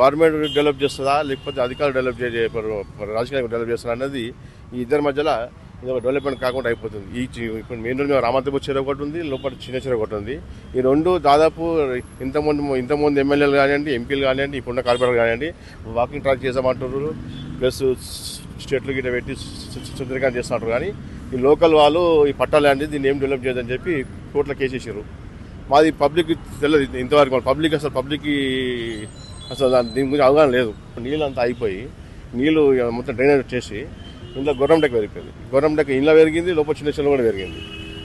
Government develop చేస్తుందా లేకపోతే అధికారులు డెవలప్ రాజకీయాలు డెవలప్ చేస్తున్నా అన్నది ఈ ఇద్దరి మధ్యలో ఇది ఒక డెవలప్మెంట్ కాకుండా అయిపోతుంది. ఇప్పుడు మెయిన్ రోడ్ రామంతపూర్ చెరువు ఒకటి ఉంది, లోపల చిన్న చెరువు ఒకటి ఉంది. ఈ రెండు దాదాపు ఇంతకుముందు ఎమ్మెల్యేలు కానివ్వండి, ఎంపీలు కానివ్వండి, ఇప్పుడున్న కార్పొరేటర్ కానివ్వండి వాకింగ్ ట్రాక్ చేసామంటారు, ప్లస్ స్టేట్లు గిట్ట పెట్టి సుందరీకరణ చేస్తున్నారు. కానీ ఈ లోకల్ వాళ్ళు ఈ పట్టాలండి దీన్ని ఏం డెవలప్ చేయదని చెప్పి కోర్టులో కేసేసారు. మాది పబ్లిక్ తెలియదు ఇంతవరకు, మన పబ్లిక్కి అసలు దీని గురించి అవగాహన లేదు. నీళ్ళు అంతా అయిపోయి నీళ్ళు మొత్తం డ్రైనేజ్ వచ్చేసి ఇంట్లో గొర్రం డెక్క పెరిగిపోయింది. గొర్రం డెక్క ఇంట్లో పెరిగింది, లోపల చిన్న చెల్లు కూడా పెరిగింది.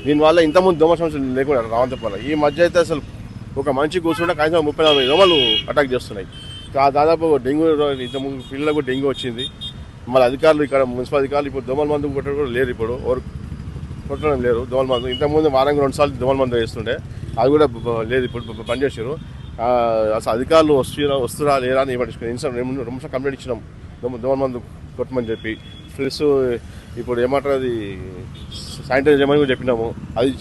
దీనివల్ల ఇంతకుముందు దోమ సమస్యలు లేకుండా రావంతపల్ల ఈ మధ్య అయితే అసలు ఒక మంచి కూర్చుంటే కనీసం 30-40 దోమలు అటాక్ చేస్తున్నాయి. దాదాపు డెంగ్యూ ఇంతకుముందు పిల్లలకు డెంగ్యూ వచ్చింది. మళ్ళీ అధికారులు ఇక్కడ మున్సిపల్ అధికారులు ఇప్పుడు దోమల మందు కొట్టడం కూడా లేరు, ఇప్పుడు కొట్టడం లేరు దోమల మందు. ఇంతకుముందు వారానికి 2 సార్లు దోమల మందు వేస్తుండే, అది కూడా లేదు, ఇప్పుడు పనిచేసారు. అసలు అధికారులు వస్తురా లేరా అని పట్టించుకుని 2 నిమిషాలు కంప్లైంట్ ఇచ్చినాం దోమల మందు కొట్టమని చెప్పి. ప్లస్ ఇప్పుడు ఏమంటారు అది శానిటైజ్ చేయమని కూడా చెప్పినాము, అది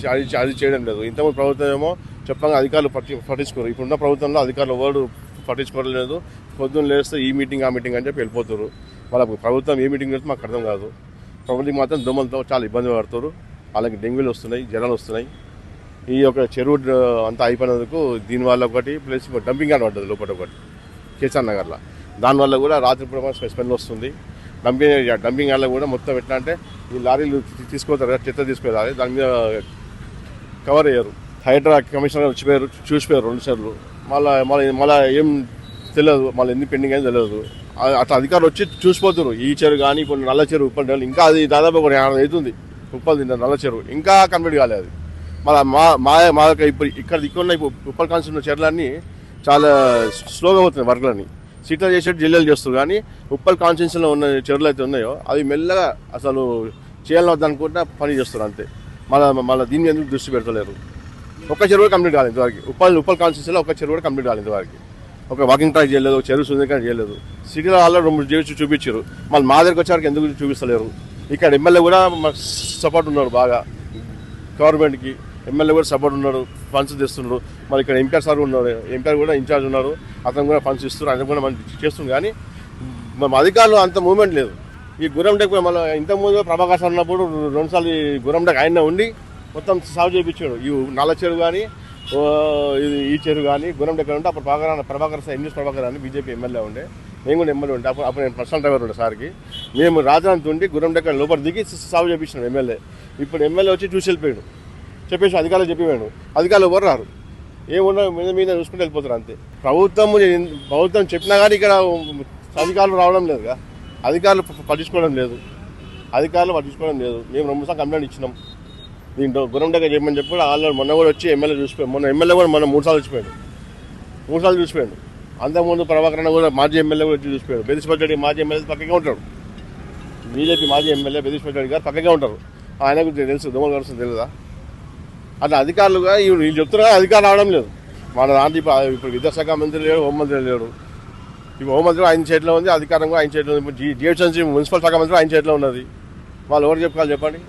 చేయడం లేదు. ఇంతకుముందు ప్రభుత్వం ఏమో చెప్పగా అధికారులు పట్టించుకోరు. ఇప్పుడున్న ప్రభుత్వంలో అధికారులు ఎవరు పట్టించుకోవడం లేదు. పొద్దున్న లేస్తే ఈ మీటింగ్ ఆ మీటింగ్ అని చెప్పి వెళ్ళిపోతారు. వాళ్ళ ప్రభుత్వం ఏ మీటింగ్ చేస్తే మాకు అర్థం కాదు. ప్రభుత్వం మాత్రం దోమలతో చాలా ఇబ్బంది పడుతారు. వాళ్ళకి డెంగ్యూలు వస్తున్నాయి, జ్వరాలు వస్తున్నాయి. ఈ యొక్క చెరువు అంతా అయిపోయినందుకు దీనివల్ల ఒకటి, ప్లస్ డంపింగ్ యార్డ్ పడ్డది లోపల ఒకటి కేసీఆర్ నగర్లో. దానివల్ల కూడా రాత్రిపూట స్మెల్ వస్తుంది. డంపింగ్ యార్డ్లో కూడా మొత్తం ఎట్లా అంటే ఈ లారీలు తీసుకుపోతారు కదా, చెత్త తీసుకెళ్ళాలి, దాని మీద కవర్ అయ్యారు. హైడ్రా కమిషనర్ వచ్చిపోయారు, చూసిపోయారు 2 సార్లు. మళ్ళీ ఏం తెలియదు, మళ్ళీ ఎన్ని పెండింగ్ అని తెలియదు. అట్లా అధికారులు వచ్చి చూసిపోతారు. ఈ చెరువు కానీ ఇప్పుడు నల్ల చెరువు ఉప్పల్ ఇంకా అది దాదాపు 50 అవుతుంది ఉప్పల్ నల్ల చెరువు, ఇంకా కంప్లీట్ కాలేదు. మళ్ళీ మా ఇప్పుడు ఇక్కడ ఉప్పల్ కాన్స్టిట్యూషన్ ఉన్న చెరువులన్నీ చాలా స్లోగా అవుతున్నాయి వర్క్లన్నీ. సిటీలో చేసేట్టు జిల్లాలు చేస్తారు, కానీ ఉప్పల్ కాన్స్టిట్యూషన్లో ఉన్న చెరువులు అయితే ఉన్నాయో అవి మెల్లగా అసలు చేయాలని వద్దనుకుంటే పని చేస్తారు అంతే. మళ్ళీ దీన్ని ఎందుకు దృష్టి పెడతలేరు. ఒక్క చెరువు కంప్లీట్ కాలేదు ఇంతవరకు. ఉప్పల్ కాన్స్టిట్యూషన్లో ఒక చెరువు కూడా కంప్లీట్ కాలేదు ఇంతవరకు. ఒక వాకింగ్ ట్రాక్ చేయలేదు, ఒక చెరువు సుందరీకరణ చేయలేదు. సిటీలో వాళ్ళు 2 చేసి చూపించారు, మళ్ళీ మా దగ్గరికి వచ్చేవారికి ఎందుకు చూపిస్తలేరు. ఇక్కడ ఎమ్మెల్యే కూడా సపోర్ట్ ఉన్నారు బాగా, గవర్నమెంట్కి ఎమ్మెల్యే కూడా సపోర్ట్ ఉన్నారు, ఫండ్స్ తెస్తున్నారు. మరి ఇక్కడ ఎంపీఆర్ సార్ ఉన్నారు, ఎంపీఆర్ కూడా ఇన్ఛార్జ్ ఉన్నారు, అతను కూడా ఫండ్స్ ఇస్తున్నారు, అతను కూడా మనం చేస్తుంది. కానీ మన అధికారులు అంత మూవ్మెంట్ లేదు. ఈ గుర్రం డెక్ మళ్ళీ ఇంతకుముందు ప్రభాకర్ సార్ ఉన్నప్పుడు 2 సార్లు ఈ గుర్రం డెక్ ఆయన ఉండి మొత్తం సాగు చేయించాడు. ఈ నల్ల చెరువు కానీ ఈ చెరువు కానీ గుర్రం డెక్ ఉంటే అప్పుడు ప్రభాకర్ సార్ ఇంగ్లీష్ ప్రభాకర్ అని బీజేపీ ఎమ్మెల్యే ఉండే, నేను కూడా ఎమ్మెల్యే ఉండే. అప్పుడు నేను పర్సనల్ డ్రైవర్ ఉండే సార్కి. మేము రాజధాని ఉండి గుర్రం డెక్ లోపల దిగి సాగు చేయించినాం ఎమ్మెల్యే. ఇప్పుడు ఎమ్మెల్యే వచ్చి చూసి వెళ్ళిపోయాడు, చెప్పేసి అధికారులు చెప్పిపోయాడు. అధికారులు ఎవరు రారు, ఏమున్నా మీద చూసుకుంటూ వెళ్ళిపోతారు అంతే. ప్రభుత్వం చెప్పినా కానీ ఇక్కడ అధికారులు రావడం లేదుగా, అధికారులు పట్టించుకోవడం లేదు. మేము 2 సార్లు కంప్లైంట్ ఇచ్చినాం దీంట్లో గుర్రం డెక్క చేయమని చెప్పి. వాళ్ళు మొన్న కూడా వచ్చి ఎమ్మెల్యే చూసిపోయాడు. మొన్న ఎమ్మెల్యే కూడా 3 సార్లు చూసిపోయాడు. అంతకుముందు ప్రభాకరణ కూడా మాజీ ఎమ్మెల్యే కూడా వచ్చి చూసిపోయాడు. బెదిసిపల్లి మాజీ ఎమ్మెల్యే పక్కగా ఉంటాడు, బీజేపీ మాజీ ఎమ్మెల్యే బెదిసిపల్లి గారు పక్కగా ఉంటారు. ఆయనకు తెలుసు దోమలు కలుస్తుంది తెలియదా. అట్లా అధికారులుగా వీళ్ళు చెప్తున్నా అధికారులు రావడం లేదు. మన దాంట్లో ఇప్పుడు విద్యాశాఖ మంత్రి లేడు, హోంమంత్రి లేడు. ఇప్పుడు హోంమంత్రి ఆయన చేతిలో ఉంది, అధికారంగా ఆయన చేతిలో ఉంది. జిహెచ్ఎంసీ మున్సిపల్ శాఖ మంత్రి ఆయన చేతిలో ఉన్నది. వాళ్ళు ఎవరు చెప్పుకోవాలి చెప్పండి.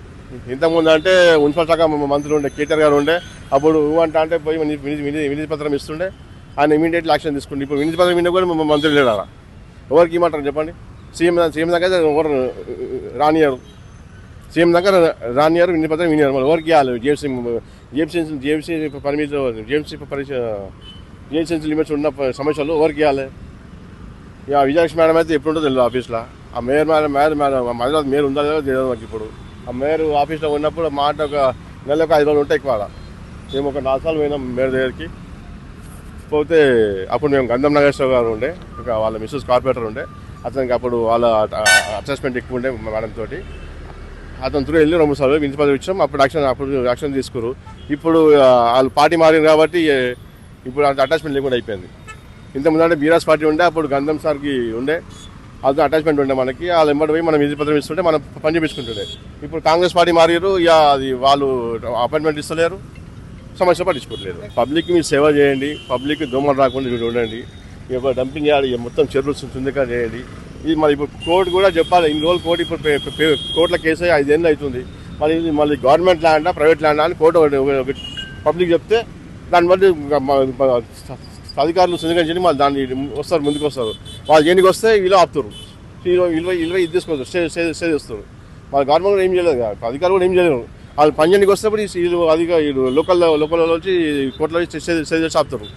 ఇంతకుముందు అంటే మున్సిపల్ శాఖ మంత్రి ఉండే కేటీఆర్ గారు ఉండే, అప్పుడు అంటే పోయి వినతి పత్రం ఇస్తుండే, ఆయన ఇమీడియట్లీ యాక్షన్ తీసుకుంటే. ఇప్పుడు వినతి పత్రం మీద కూడా మంత్రి లేడారా, ఎవరికి ఇమ్మంటారు చెప్పండి. సీఎం దగ్గర ఎవరు రానియారు, సీఎం దగ్గర రానియారు, వినతి పత్రం వినియారు. మళ్ళీ ఎవరికి ఇవ్వాలి. జిహెచ్ఎంసీ లిమిట్స్ ఉన్న సమస్యలు ఎవరికి ఇవ్వాలి. ఇక విజయలక్ష్మి మేడం అయితే ఎప్పుడు ఉంటుందో తెలియదు ఆఫీస్లో. ఆ మేయర్ మధ్యలో మేయర్ ఉందా లేదో తెలియదు మాకు. ఇప్పుడు ఆ మేయర్ ఆఫీస్లో ఉన్నప్పుడు మాట ఒక నెలకు 5 రోజులు ఉంటాయి ఎక్కువ. మేము ఒక 4 సార్లు పోయినాం మేయర్ దగ్గరికి. పోతే అప్పుడు మేము గంధం నాగేశ్వర గారు ఉండే, ఇక వాళ్ళ మిస్సెస్ కార్పొరేటర్ ఉండే. అతనికి అప్పుడు వాళ్ళ అటాచ్మెంట్ ఎక్కువ ఉండే మేడం తోటి. అతను త్రూ వెళ్ళి 2 సార్లు వినతి పత్రం ఇచ్చాం. అప్పుడు యాక్షన్ తీసుకురు. ఇప్పుడు వాళ్ళు పార్టీ మారింది కాబట్టి ఇప్పుడు అంత అటాచ్మెంట్ లేకుండా అయిపోయింది. ఇంతకుముందు అంటే బీరాస్ పార్టీ ఉండే, అప్పుడు గంధం సార్కి ఉండే, అది అటాచ్మెంట్ ఉండే మనకి. వాళ్ళు ఎంబడి పోయి మనం వినతి పత్రం ఇస్తుంటే మనం పని చేపించుకుంటుండే. ఇప్పుడు కాంగ్రెస్ పార్టీ మారారు, ఇక అది వాళ్ళు అపాయింట్మెంట్ ఇస్తలేరు, సమస్య పట్టించుకోవట్లేదు. పబ్లిక్ మీరు సేవ చేయండి, పబ్లిక్ దోమలు రాకుండా చూడండి. ఇక డంపింగ్ యార్డ్ మొత్తం చెరువులు సుందరీకరణ చేయండి. ఇది మరి ఇప్పుడు కోర్టు కూడా చెప్పాలి. ఇన్ని రోజులు కోర్టు ఇప్పుడు కోర్టులో కేసు 5 ఏళ్ళు అవుతుంది. మళ్ళీ గవర్నమెంట్ ల్యాండా ప్రైవేట్ ల్యాండా అని కోర్టు పబ్లిక్ చెప్తే దాన్ని బట్టి అధికారులు సుందరించి మళ్ళీ దాన్ని వస్తారు, ముందుకు వస్తారు. వాళ్ళు చేయడానికి వస్తే వీళ్ళు ఆపుతారు, వీళ్ళు ఇది తీసుకొస్తారు, స్టే చేస్తారు. వాళ్ళ గవర్నమెంట్ కూడా ఏం చేయలేదు కదా, అధికారులు కూడా ఏం చేయలేరు. వాళ్ళు పని చేయడానికి వస్తే వీళ్ళు లోకల్ వచ్చి కోట్ల స్టే చేసి ఆపుతారు.